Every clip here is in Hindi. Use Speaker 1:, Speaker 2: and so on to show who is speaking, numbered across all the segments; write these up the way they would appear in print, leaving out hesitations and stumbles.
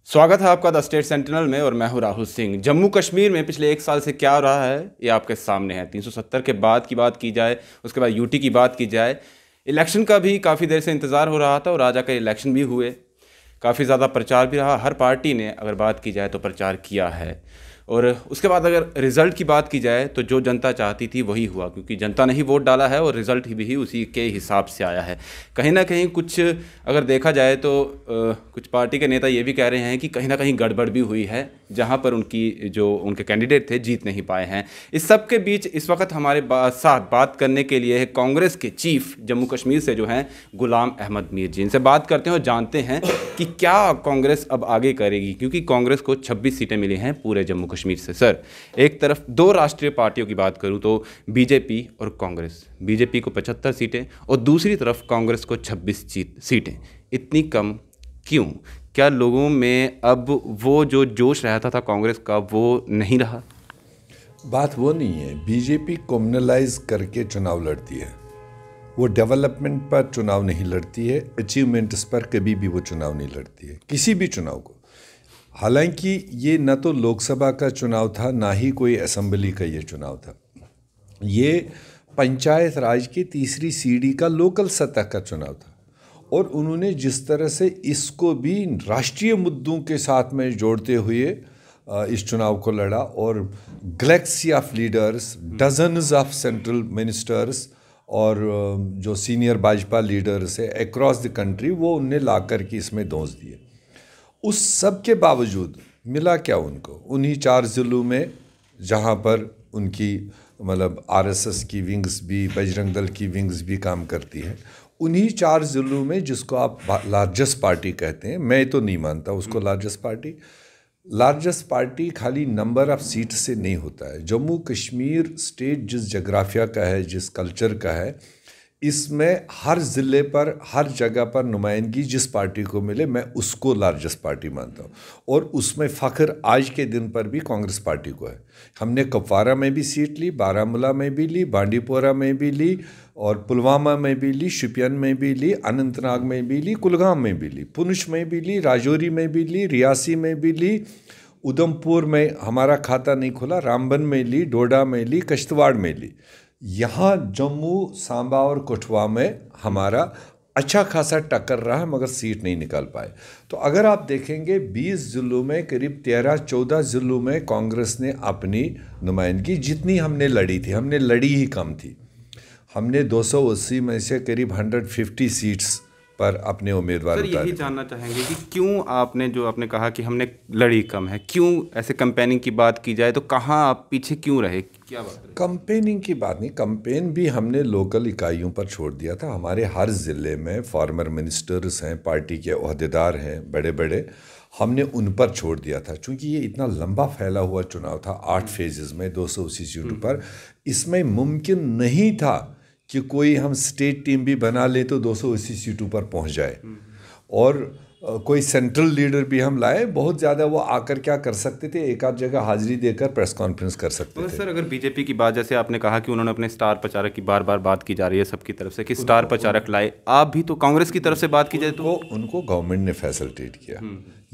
Speaker 1: स्वागत है आपका द स्टेट सेंटिनल में और मैं हूं राहुल सिंह। जम्मू कश्मीर में पिछले एक साल से क्या हो रहा है ये आपके सामने है। 370 के बाद की बात की जाए, उसके बाद यूटी की बात की जाए, इलेक्शन का भी काफ़ी देर से इंतज़ार हो रहा था और आज आकर इलेक्शन भी हुए। काफ़ी ज़्यादा प्रचार भी रहा, हर पार्टी ने अगर बात की जाए तो प्रचार किया है। और उसके बाद अगर रिज़ल्ट की बात की जाए तो जो जनता चाहती थी वही हुआ, क्योंकि जनता ने ही वोट डाला है और रिज़ल्ट भी उसी के हिसाब से आया है। कहीं ना कहीं कुछ अगर देखा जाए तो कुछ पार्टी के नेता ये भी कह रहे हैं कि कहीं ना कहीं गड़बड़ भी हुई है, जहां पर उनके कैंडिडेट थे जीत नहीं पाए हैं। इस सब के बीच इस वक्त हमारे साथ बात करने के लिए है कांग्रेस के चीफ जम्मू कश्मीर से जो हैं गुलाम अहमद मीर जी। इनसे बात करते हैं और जानते हैं कि क्या कांग्रेस अब आगे करेगी, क्योंकि कांग्रेस को 26 सीटें मिली हैं पूरे जम्मू कश्मीर से। सर, एक तरफ दो राष्ट्रीय पार्टियों की बात करूं तो बीजेपी और कांग्रेस, बीजेपी को 75 सीटें और दूसरी तरफ कांग्रेस को 26 सीटें। इतनी कम क्यों? क्या लोगों में अब वो जो जोश रहता था कांग्रेस का वो नहीं रहा?
Speaker 2: बात वो नहीं है। बीजेपी कम्युनलाइज करके चुनाव लड़ती है, वो डेवलपमेंट पर चुनाव नहीं लड़ती है, अचीवमेंट्स पर कभी भी वो चुनाव नहीं लड़ती है, किसी भी चुनाव को। हालांकि ये न तो लोकसभा का चुनाव था, ना ही कोई असेंबली का ये चुनाव था। ये पंचायत राज की तीसरी सीढ़ी का लोकल सतह का चुनाव था और उन्होंने जिस तरह से इसको भी राष्ट्रीय मुद्दों के साथ में जोड़ते हुए इस चुनाव को लड़ा और Galaxy of leaders, dozens of central ministers और जो सीनियर भाजपा लीडर्स है अक्रॉस द कंट्री, वो उनने ला कर के इसमें दोष दिए। उस सब के बावजूद मिला क्या उनको? उन्हीं 4 ज़िलों में जहाँ पर उनकी मतलब आरएसएस की विंग्स भी, बजरंग दल की विंग्स भी काम करती है, उन्हीं 4 ज़िलों में जिसको आप लार्जेस्ट पार्टी कहते हैं, मैं तो नहीं मानता उसको लार्जेस्ट पार्टी। लार्जेस्ट पार्टी खाली नंबर ऑफ सीट से नहीं होता है। जम्मू कश्मीर स्टेट जिस जोग्राफिया का है, जिस कल्चर का है, इसमें हर ज़िले पर, हर जगह पर नुमाइंदगी जिस पार्टी को मिले, मैं उसको लार्जेस्ट पार्टी मानता हूँ। और उसमें फ़ख्र आज के दिन पर भी कांग्रेस पार्टी को है। हमने कुपवारा में भी सीट ली, बारामूला में भी ली, बांडीपोरा में भी ली और पुलवामा में भी ली, शोपियान में भी ली, अनंतनाग में भी ली, कुलगाम में भी ली, पुंछ में भी ली, राजौरी में भी ली, रियासी में भी ली, उधमपुर में हमारा खाता नहीं खुला, रामबन में ली, डोडा में ली, किश्तवाड़ में ली। यहाँ जम्मू, सांबा और कठुआ में हमारा अच्छा खासा टक्कर रहा है, मगर सीट नहीं निकाल पाए। तो अगर आप देखेंगे 20 ज़िलों में करीब 13-14 ज़िलों में कांग्रेस ने अपनी नुमाइंदगी, जितनी हमने लड़ी थी, हमने लड़ी ही कम थी। हमने 280 में से करीब 150 सीट्स पर अपने उम्मीदवार
Speaker 1: उतारे। यही जानना चाहेंगे कि क्यों आपने कहा कि हमने लड़ी कम है, क्यों ऐसे कैंपेनिंग की बात की जाए तो कहाँ आप पीछे क्यों रहे, क्या बात है?
Speaker 2: कैंपेनिंग की बात नहीं, कैंपेन भी हमने लोकल इकाइयों पर छोड़ दिया था। हमारे हर ज़िले में फॉर्मर मिनिस्टर्स हैं, पार्टी के ओहदेदार हैं बड़े बड़े, हमने उन पर छोड़ दिया था। चूँकि ये इतना लंबा फैला हुआ चुनाव था, 8 फेजेज़ में 280 सीटों पर, इसमें मुमकिन नहीं था कि कोई हम स्टेट टीम भी बना ले तो 280 सीटों पर पहुंच जाए। और कोई सेंट्रल लीडर भी हम लाए, बहुत ज़्यादा वो आकर क्या कर सकते थे, एक आध जगह हाजिरी देकर प्रेस कॉन्फ्रेंस कर सकते थे।
Speaker 1: सर, अगर बीजेपी की बात, जैसे आपने कहा कि उन्होंने अपने स्टार प्रचारक की बार बार बात की जा रही है सबकी तरफ से कि स्टार प्रचारक लाए, आप भी तो कांग्रेस की तरफ से बात की जाए तो
Speaker 2: उनको गवर्नमेंट ने फैसिलिटेट किया।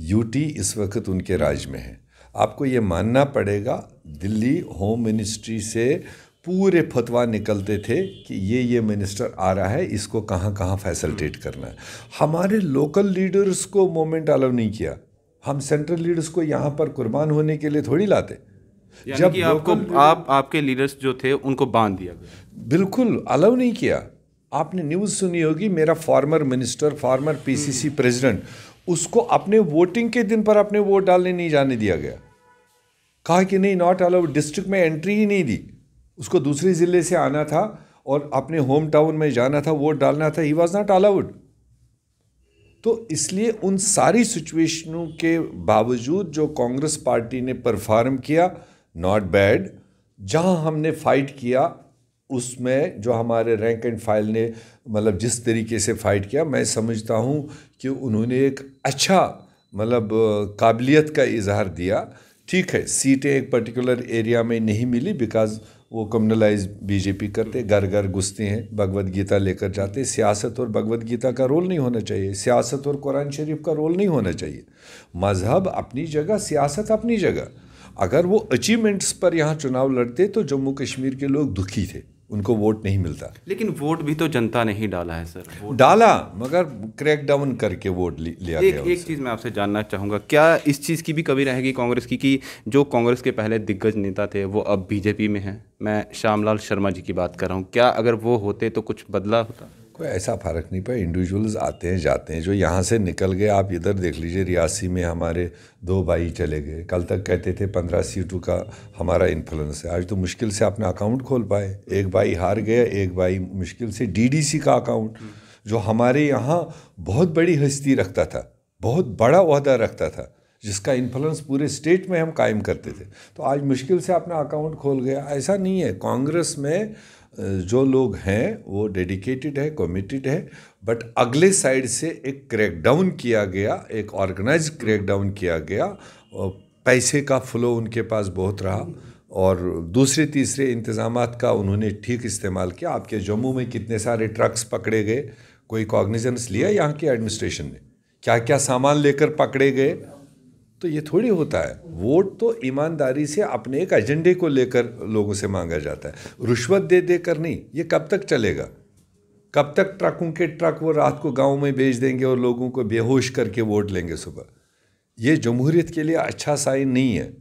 Speaker 2: यूटी इस वक्त उनके राज में है। आपको ये मानना पड़ेगा, दिल्ली होम मिनिस्ट्री से पूरे फतवा निकलते थे कि ये मिनिस्टर आ रहा है, इसको कहाँ कहाँ फैसिलिटेट करना है। हमारे लोकल लीडर्स को मोमेंट अलाउ नहीं किया। हम सेंट्रल लीडर्स को यहाँ पर कुर्बान होने के लिए थोड़ी लाते।
Speaker 1: जब कि आपके लीडर्स जो थे उनको बांध दिया गया,
Speaker 2: बिल्कुल अलाउ नहीं किया। आपने न्यूज़ सुनी होगी, मेरा former minister, farmer PCC president, उसको अपने वोटिंग के दिन पर अपने वोट डालने नहीं जाने दिया गया। कहा कि नहीं, नॉट अलाउड, डिस्ट्रिक्ट में एंट्री ही नहीं दी। उसको दूसरे ज़िले से आना था और अपने होम टाउन में जाना था, वोट डालना था, ही वॉज नॉट अलाउड। तो इसलिए उन सारी सिचुएशनों के बावजूद जो कांग्रेस पार्टी ने परफॉर्म किया, नॉट बैड। जहां हमने फाइट किया उसमें जो हमारे रैंक एंड फाइल ने मतलब जिस तरीके से फाइट किया, मैं समझता हूं कि उन्होंने एक अच्छा मतलब काबिलियत का इजहार दिया। ठीक है, सीटें एक पर्टिकुलर एरिया में नहीं मिली बिकॉज वो कम्युनलाइज बीजेपी करते, घर घर घुसते हैं, भगवत गीता लेकर जाते। सियासत और भगवत गीता का रोल नहीं होना चाहिए, सियासत और कुरान शरीफ का रोल नहीं होना चाहिए। मज़हब अपनी जगह, सियासत अपनी जगह। अगर वो अचीवमेंट्स पर यहाँ चुनाव लड़ते तो जम्मू कश्मीर के लोग दुखी थे, उनको वोट नहीं मिलता।
Speaker 1: लेकिन वोट भी तो जनता ने ही डाला है सर।
Speaker 2: डाला, मगर क्रैक डाउन करके वोट लिया गया।
Speaker 1: एक चीज़ मैं आपसे जानना चाहूँगा, क्या इस चीज़ की भी कमी रहेगी कांग्रेस की कि जो कांग्रेस के पहले दिग्गज नेता थे वो अब बीजेपी में हैं? मैं श्यामलाल शर्मा जी की बात कर रहा हूँ। क्या अगर वो होते तो कुछ बदला होता?
Speaker 2: कोई ऐसा फ़र्क नहीं पड़ा। इंडिविजुअल्स आते हैं जाते हैं, जो यहाँ से निकल गए। आप इधर देख लीजिए, रियासी में हमारे 2 भाई चले गए। कल तक कहते थे 15 सीटों का हमारा इन्फ्लुएंस है, आज तो मुश्किल से अपना अकाउंट खोल पाए। एक भाई हार गया, एक भाई मुश्किल से डीडीसी का अकाउंट, जो हमारे यहाँ बहुत बड़ी हस्ती रखता था, बहुत बड़ा ओहदा रखता था, जिसका इन्फ्लुएंस पूरे स्टेट में हम कायम करते थे, तो आज मुश्किल से अपना अकाउंट खोल गया। ऐसा नहीं है। कांग्रेस में जो लोग हैं वो डेडिकेटेड है, कमिटेड है, बट अगले साइड से एक क्रैकडाउन किया गया, एक ऑर्गेनाइज क्रैकडाउन किया गया। पैसे का फ्लो उनके पास बहुत रहा और दूसरे तीसरे इंतज़ामात का उन्होंने ठीक इस्तेमाल किया। आपके जम्मू में कितने सारे ट्रक्स पकड़े गए, कोई कॉग्निजेंस लिया यहाँ की एडमिनिस्ट्रेशन ने? क्या क्या सामान लेकर पकड़े गए? तो ये थोड़ी होता है। वोट तो ईमानदारी से अपने एक एजेंडे को लेकर लोगों से मांगा जाता है, रुश्वत दे देकर नहीं। ये कब तक चलेगा? कब तक ट्रकों के ट्रक वो रात को गांव में भेज देंगे और लोगों को बेहोश करके वोट लेंगे सुबह? ये जमहूरियत के लिए अच्छा साइन नहीं है।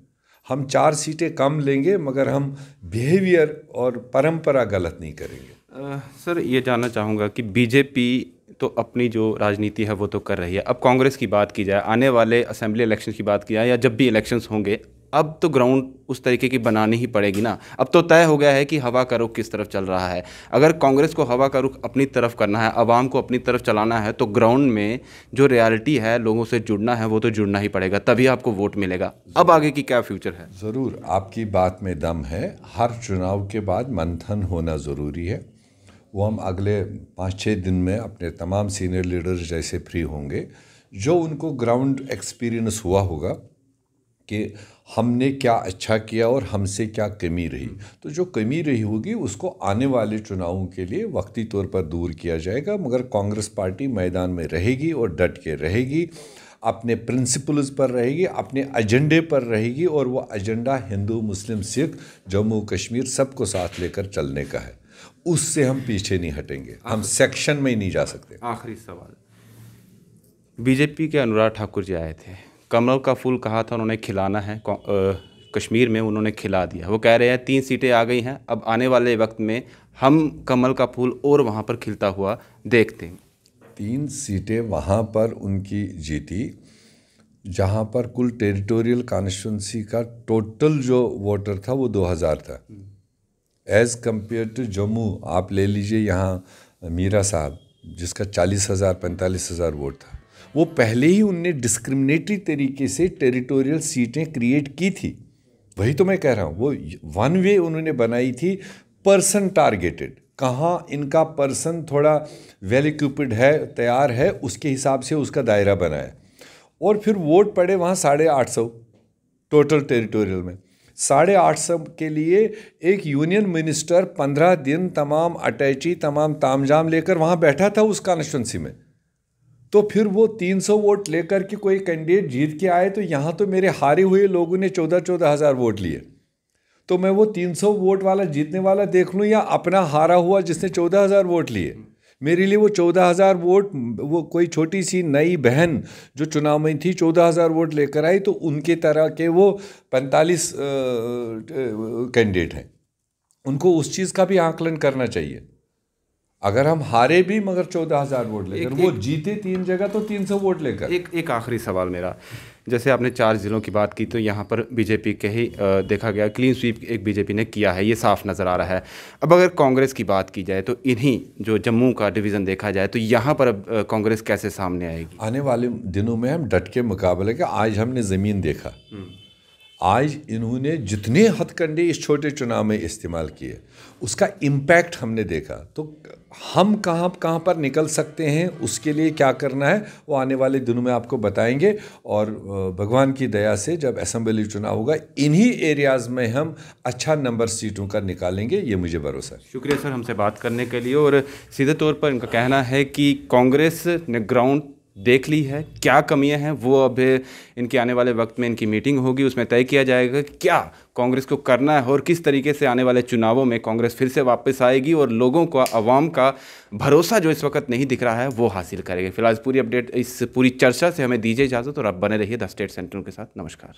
Speaker 2: हम 4 सीटें कम लेंगे मगर हम बिहेवियर और परंपरा गलत नहीं करेंगे।
Speaker 1: सर ये जानना चाहूँगा कि बीजेपी तो अपनी जो राजनीति है वो तो कर रही है। अब कांग्रेस की बात की जाए, आने वाले असेंबली इलेक्शन की बात की जाए या जब भी इलेक्शंस होंगे, अब तो ग्राउंड उस तरीके की बनानी ही पड़ेगी ना। अब तो तय हो गया है कि हवा का रुख किस तरफ चल रहा है। अगर कांग्रेस को हवा का रुख अपनी तरफ करना है, आवाम को अपनी तरफ चलाना है, तो ग्राउंड में जो रियलिटी है, लोगों से जुड़ना है, वो तो जुड़ना ही पड़ेगा, तभी आपको वोट मिलेगा। अब आगे की क्या फ्यूचर है?
Speaker 2: ज़रूर, आपकी बात में दम है। हर चुनाव के बाद मंथन होना ज़रूरी है। वो हम अगले 5-6 दिन में अपने तमाम सीनियर लीडर्स जैसे फ्री होंगे, जो उनको ग्राउंड एक्सपीरियंस हुआ होगा कि हमने क्या अच्छा किया और हमसे क्या कमी रही। तो जो कमी रही होगी उसको आने वाले चुनावों के लिए वक्ती तौर पर दूर किया जाएगा। मगर कांग्रेस पार्टी मैदान में रहेगी और डट के रहेगी, अपने प्रिंसिपल्स पर रहेगी, अपने एजेंडे पर रहेगी, और वो एजेंडा हिंदू, मुस्लिम, सिख, जम्मू कश्मीर सबको साथ लेकर चलने का है। उससे हम पीछे नहीं हटेंगे, हम सेक्शन में ही नहीं जा सकते।
Speaker 1: आखिरी सवाल, बीजेपी के अनुराग ठाकुर जी आए थे, कमल का फूल कहा था उन्होंने खिलाना है, कश्मीर में उन्होंने खिला दिया। वो कह रहे हैं 3 सीटें आ गई हैं, अब आने वाले वक्त में हम कमल का फूल और वहाँ पर खिलता हुआ देखते हैं।
Speaker 2: 3 सीटें वहाँ पर उनकी जीती, जहाँ पर कुल टेरिटोरियल कॉन्स्टिट्यूंसी का टोटल जो वोटर था वो 2000 था। एज़ कम्पेयर टू जम्मू आप ले लीजिए, यहाँ मीरा साहब जिसका 40,000 45,000 वोट था, वो पहले ही उनने डिस्क्रिमिनेटरी तरीके से टेरिटोरियल सीटें क्रिएट की थी। वही तो मैं कह रहा हूँ, वो वन वे उन्होंने बनाई थी, पर्सन टारगेटेड। कहाँ इनका पर्सन थोड़ा वेल इक्विप्ड है, तैयार है, उसके हिसाब से उसका दायरा बनाया। और फिर वोट पड़े वहाँ 850 टोटल टेरिटोरियल में। 850 के लिए एक यूनियन मिनिस्टर 15 दिन तमाम अटैची, तमाम तामझाम लेकर वहाँ बैठा था उस कॉन्स्टिट्यूंसी में। तो फिर वो 300 वोट लेकर के कोई कैंडिडेट जीत के आए, तो यहाँ तो मेरे हारे हुए लोगों ने 14-14 हज़ार वोट लिए। तो मैं वो 300 वोट वाला जीतने वाला देख लूँ या अपना हारा हुआ जिसने 14,000 वोट लिए। मेरे लिए वो 14,000 वोट, वो कोई छोटी सी नई बहन जो चुनाव में थी 14,000 वोट लेकर आई, तो उनके तरह के वो 45 कैंडिडेट हैं। उनको उस चीज़ का भी आकलन करना चाहिए। अगर हम हारे भी मगर 14,000 वोट लेकर, वो जीते 3 जगह तो 300 वोट लेकर।
Speaker 1: एक आखिरी सवाल मेरा, जैसे आपने 4 ज़िलों की बात की, तो यहाँ पर बीजेपी के ही देखा गया क्लीन स्वीप एक बीजेपी ने किया है, ये साफ नज़र आ रहा है। अब अगर कांग्रेस की बात की जाए तो इन्हीं जो जम्मू का डिवीज़न देखा जाए तो यहाँ पर अब कांग्रेस कैसे सामने आएगी?
Speaker 2: आने वाले दिनों में हम डट के मुकाबले का, आज हमने ज़मीन देखा, आज इन्होंने जितने हथकंडे इस छोटे चुनाव में इस्तेमाल किए, उसका इम्पैक्ट हमने देखा। तो हम कहाँ कहाँ पर निकल सकते हैं, उसके लिए क्या करना है, वो आने वाले दिनों में आपको बताएंगे। और भगवान की दया से जब असेंबली चुनाव होगा, इन्हीं एरियाज़ में हम अच्छा नंबर सीटों का निकालेंगे, ये मुझे भरोसा है।
Speaker 1: शुक्रिया सर हमसे बात करने के लिए। और सीधे तौर पर इनका कहना है कि कांग्रेस ने ग्राउंड देख ली है, क्या कमियां हैं वो अब इनके आने वाले वक्त में इनकी मीटिंग होगी, उसमें तय किया जाएगा क्या कांग्रेस को करना है और किस तरीके से आने वाले चुनावों में कांग्रेस फिर से वापस आएगी और लोगों का, आवाम का भरोसा जो इस वक्त नहीं दिख रहा है वो हासिल करेगी। फिलहाल पूरी अपडेट, इस पूरी चर्चा से हमें दीजिए इजाज़त और आप बने रहिए द स्टेट सेंटिनल के साथ। नमस्कार।